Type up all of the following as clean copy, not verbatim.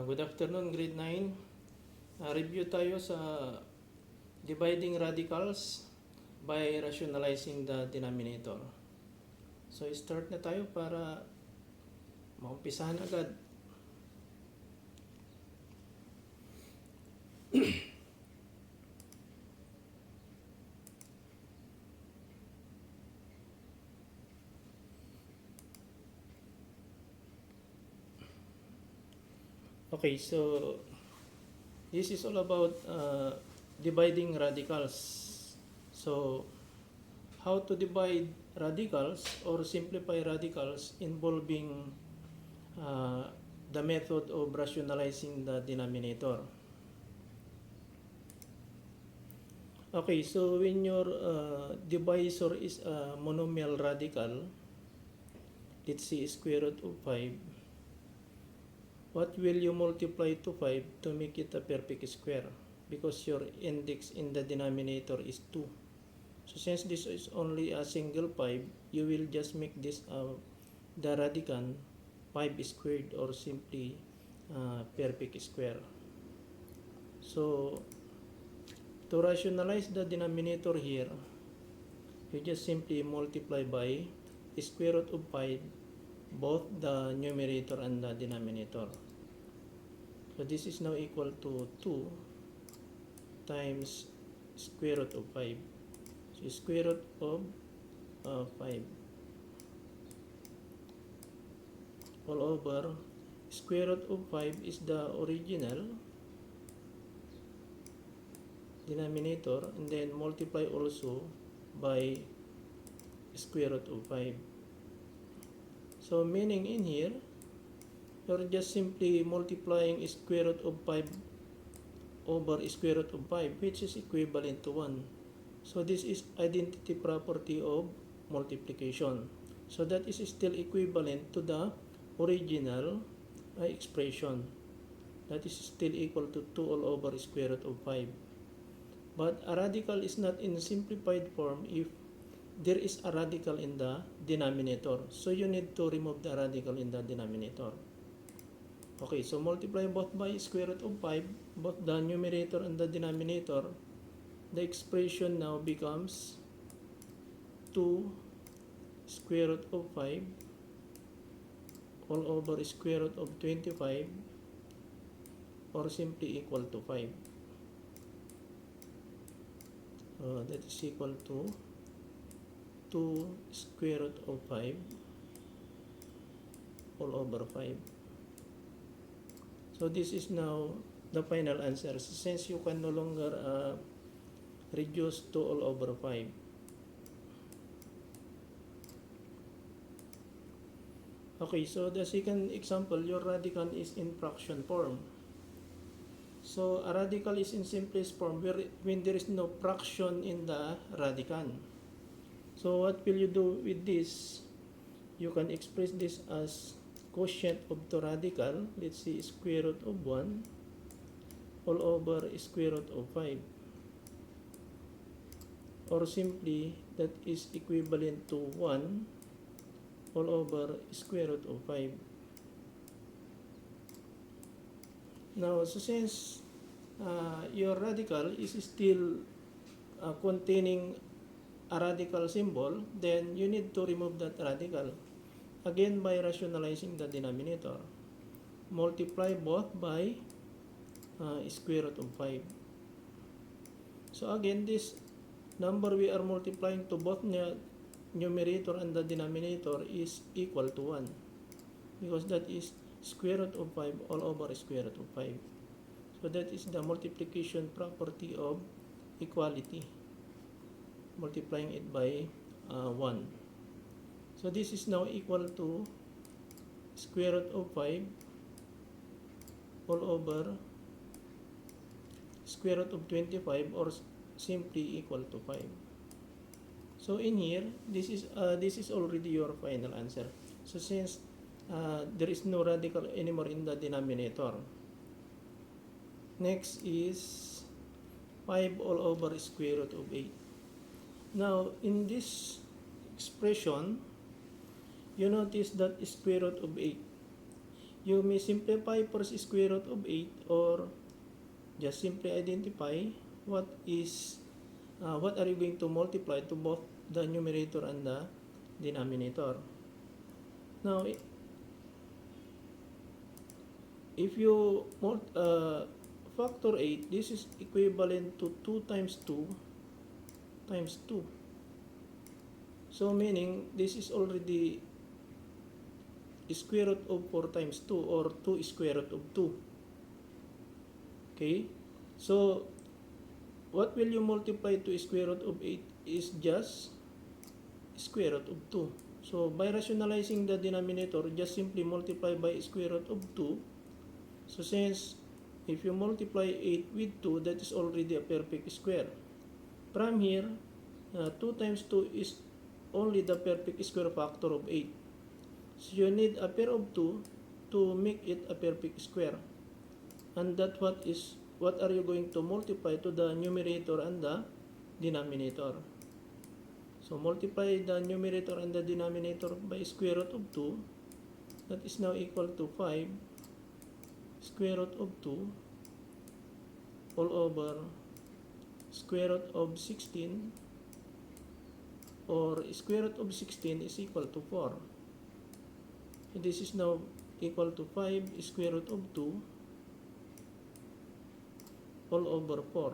Good afternoon, grade 9. Review tayo sa dividing radicals by rationalizing the denominator. So, start na tayo para maumpisahan agad. Okay, so this is all about dividing radicals. So, how to divide radicals or simplify radicals involving the method of rationalizing the denominator. Okay, so when your divisor is a monomial radical, let's say square root of 5, what will you multiply to 5 to make it a perfect square? Because your index in the denominator is 2. So since this is only a single 5, you will just make this the radicand 5 squared or simply perfect square. So to rationalize the denominator here, you just simply multiply by square root of 5 both the numerator and the denominator. So this is now equal to 2 times square root of 5. So square root of 5 all over square root of 5 is the original denominator, and then multiply also by square root of 5. So meaning in here, you're just simply multiplying square root of 5 over square root of 5, which is equivalent to 1. So this is identity property of multiplication. So that is still equivalent to the original expression. That is still equal to 2 all over square root of 5. But a radical is not in simplified form if there is a radical in the denominator. So you need to remove the radical in the denominator. Okay, so multiply both by square root of 5, both the numerator and the denominator. The expression now becomes 2 square root of 5 all over square root of 25, or simply equal to 5. That is equal to 2 square root of 5 all over 5. So this is now the final answer, since you can no longer reduce to all over 5. Okay, so the second example, your radicand is in fraction form. So a radical is in simplest form when there is no fraction in the radicand. So what will you do with this? You can express this as quotient of the radical, let's say square root of 1 all over square root of 5. Or simply that is equivalent to 1 all over square root of 5. Now, so since your radical is still containing a radical symbol, then you need to remove that radical. Again, by rationalizing the denominator, multiply both by square root of 5. So again, this number we are multiplying to both numerator and the denominator is equal to 1, because that is square root of 5 all over square root of 5. So that is the multiplication property of equality, multiplying it by 1. So this is now equal to square root of 5 all over square root of 25, or simply equal to 5. So in here, this is already your final answer. So since there is no radical anymore in the denominator, next is 5 all over square root of 8. Now in this expression, you notice that square root of 8, you may simplify first square root of 8 or just simply identify what are you going to multiply to both the numerator and the denominator. Now, if you factor 8, this is equivalent to 2 times 2 times 2. So meaning this is already square root of 4 times 2 or 2 square root of 2. Okay, so what will you multiply to square root of 8 is just square root of 2. So by rationalizing the denominator, just simply multiply by square root of 2. So since if you multiply 8 with 2, that is already a perfect square. From here, 2 times 2 is only the perfect square factor of 8. So you need a pair of 2 to make it a perfect square. And that what are you going to multiply to the numerator and the denominator? So multiply the numerator and the denominator by square root of 2. That is now equal to 5 square root of 2 all over square root of 16, or square root of 16 is equal to 4. So this is now equal to 5 square root of 2 all over 4.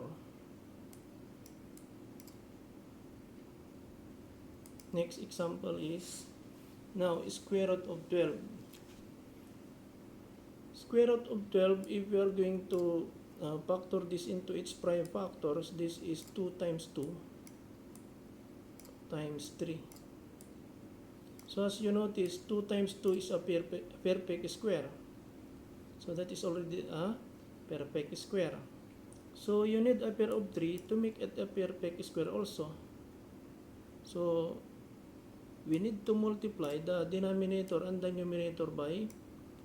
Next example is now square root of 12. Square root of 12, if we are going to factor this into its prime factors, this is 2 times 2 times 3. So as you notice, 2 times 2 is a perfect square. So that is already a perfect square. So you need a pair of 3 to make it a perfect square also. So we need to multiply the denominator and the numerator by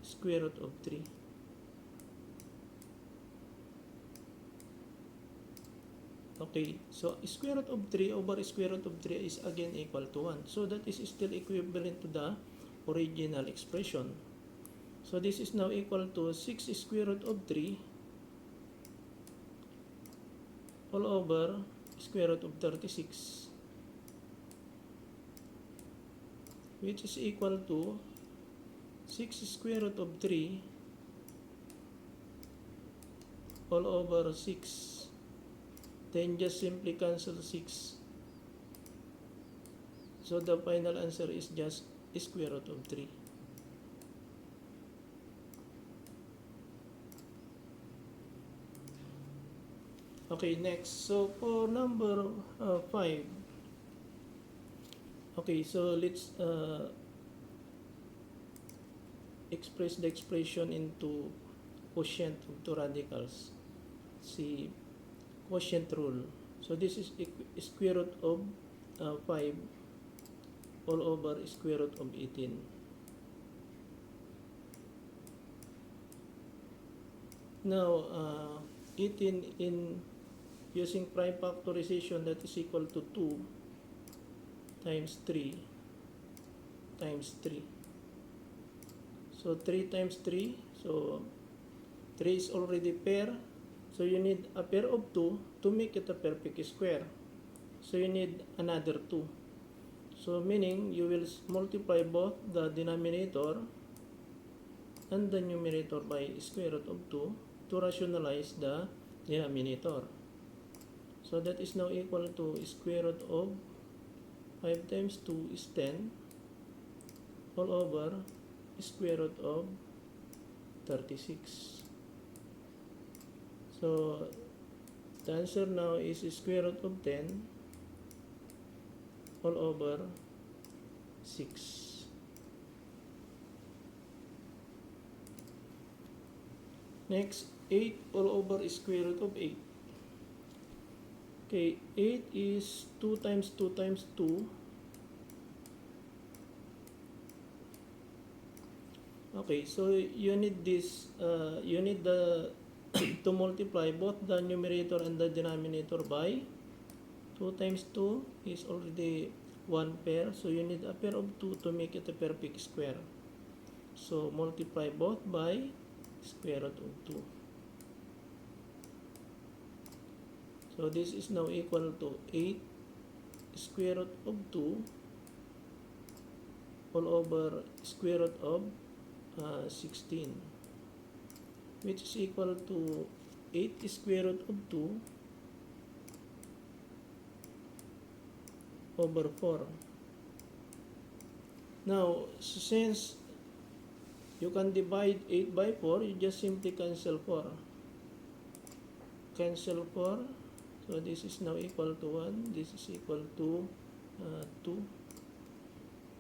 square root of 3. Okay, so square root of 3 over square root of 3 is again equal to 1. So that is still equivalent to the original expression. So this is now equal to 6 square root of 3 all over square root of 36, which is equal to 6 square root of 3 all over 6. Then just simply cancel 6. So the final answer is just square root of 3. Okay, next. So for number 5. Okay, so let's express the expression into quotient of two radicals. See, quotient rule. So this is square root of 5 all over square root of 18. Now 18 in using prime factorization, that is equal to 2 times 3 times 3. So 3 times 3, so 3 is already pair. So you need a pair of 2 to make it a perfect square. So you need another 2. So meaning you will multiply both the denominator and the numerator by square root of 2 to rationalize the denominator. So that is now equal to square root of 5 times 2 is 10 all over square root of 36. So the answer now is square root of 10 all over 6. Next, 8 all over square root of 8. Okay, 8 is 2 times 2 times 2. Okay, so you need this, you need the to multiply both the numerator and the denominator by 2 times 2 is already one pair, so you need a pair of 2 to make it a perfect square. So multiply both by square root of 2. So this is now equal to 8 square root of 2 all over square root of 16, which is equal to 8 square root of 2 over 4. Now, since you can divide 8 by 4, you just simply cancel 4. Cancel 4. So this is now equal to 1. This is equal to 2.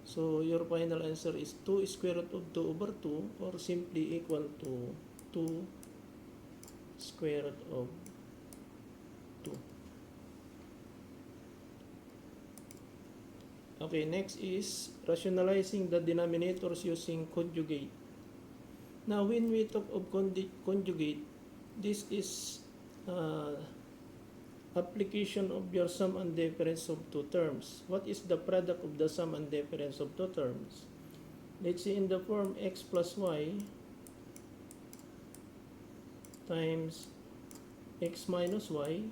So your final answer is 2 square root of 2 over 2, or simply equal to 2 square root of 2. Okay, next is rationalizing the denominators using conjugate. Now, when we talk of conjugate, this is application of your sum and difference of two terms. What is the product of the sum and difference of two terms? Let's say in the form x plus y times x minus y.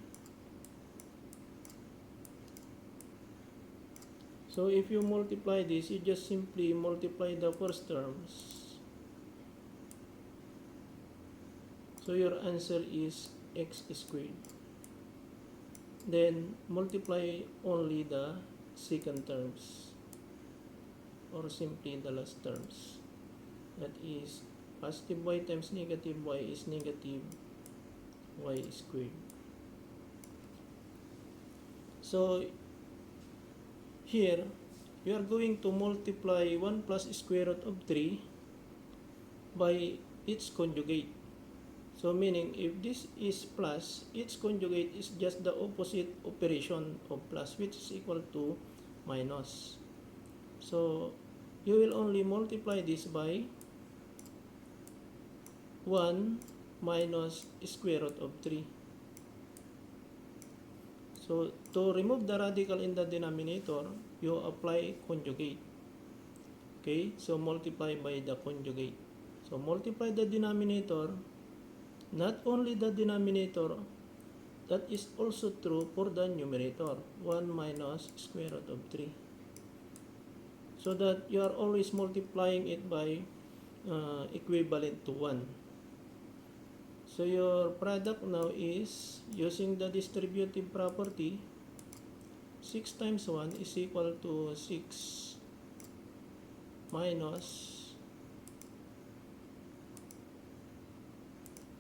So if you multiply this, you just simply multiply the first terms. So your answer is x squared. Then multiply only the second terms, or simply the last terms. That is positive y times negative y is negative y squared. So here we are going to multiply 1 plus square root of 3 by its conjugate. So meaning if this is plus, its conjugate is just the opposite operation of plus, which is equal to minus. So you will only multiply this by 1 minus square root of 3. So to remove the radical in the denominator, you apply conjugate. Okay, so multiply by the conjugate. So multiply the denominator, not only the denominator, that is also true for the numerator, 1 minus square root of 3. So that you are always multiplying it by equivalent to 1. So your product now is, using the distributive property, 6 times 1 is equal to 6 minus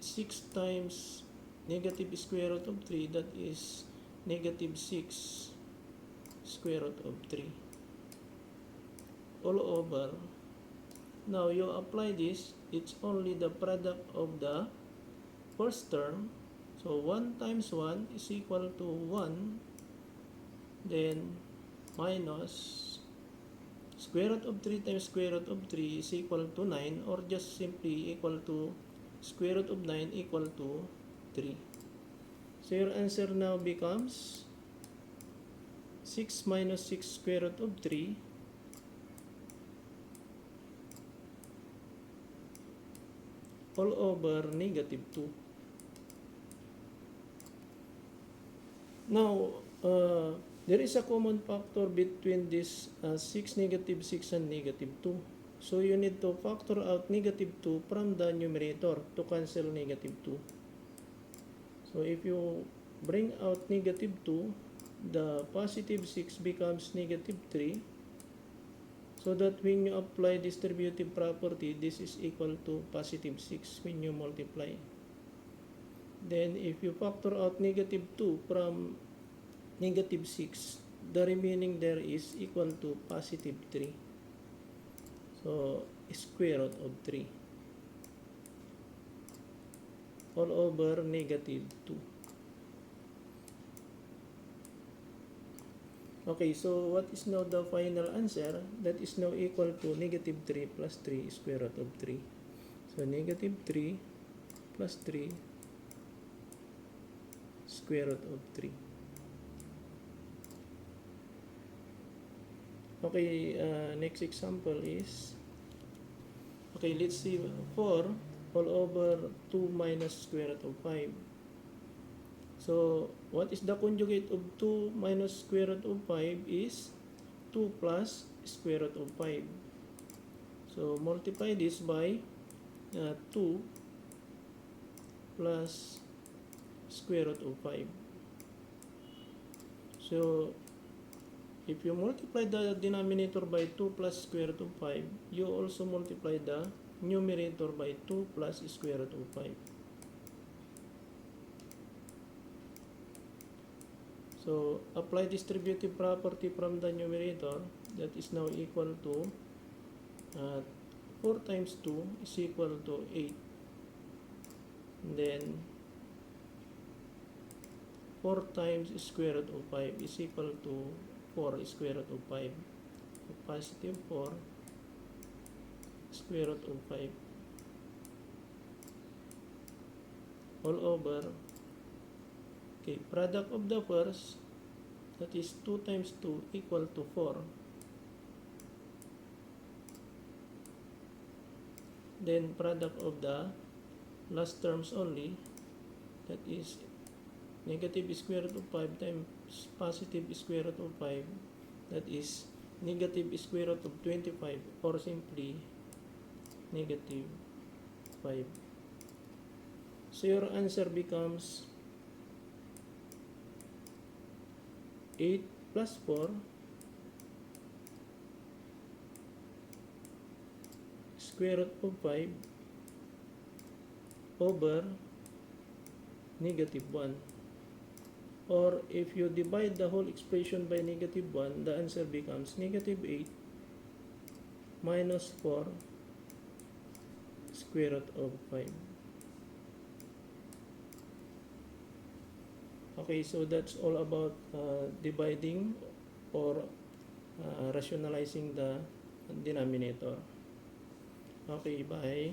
6 times negative square root of 3, that is negative 6 square root of 3 all over. Now you apply this, it's only the product of the first term. So 1 times 1 is equal to 1, then minus square root of 3 times square root of 3 is equal to 9, or just simply equal to square root of 9 equal to 3. So your answer now becomes 6 minus 6 square root of 3 all over negative 2. Now, there is a common factor between this 6, negative 6, and negative 2. So you need to factor out negative 2 from the numerator to cancel negative 2. So if you bring out negative 2, the positive 6 becomes negative 3. So that when you apply distributive property, this is equal to positive 6 when you multiply. Then if you factor out negative 2 from negative 6, the remaining there is equal to positive 3. So square root of 3 all over negative 2. Okay, so what is now the final answer? That is now equal to negative 3 plus 3 square root of 3. So negative 3 plus 3 square root of 3. Okay, next example is, Okay, let's see 4 all over 2 minus square root of 5. So, what is the conjugate of 2 minus square root of 5 is 2 plus square root of 5. So, multiply this by 2 plus square root of 5. So, if you multiply the denominator by 2 plus square root of 5, you also multiply the numerator by 2 plus square root of 5. So, apply distributive property from the numerator. That is now equal to 4 times 2 is equal to 8. And then 4 times square root of 5 is equal to 4 square root of 5. So positive 4 square root of 5 all over, okay, product of the first, that is 2 times 2 equal to 4. Then product of the last terms only, that is negative square root of 5 times positive square root of 5, that is negative square root of 25, or simply negative 5. So your answer becomes 8 plus 4 square root of 5 over negative 1. Or if you divide the whole expression by negative 1, the answer becomes negative 8 minus 4 square root of 5. Okay, so that's all about dividing or rationalizing the denominator. Okay, bye.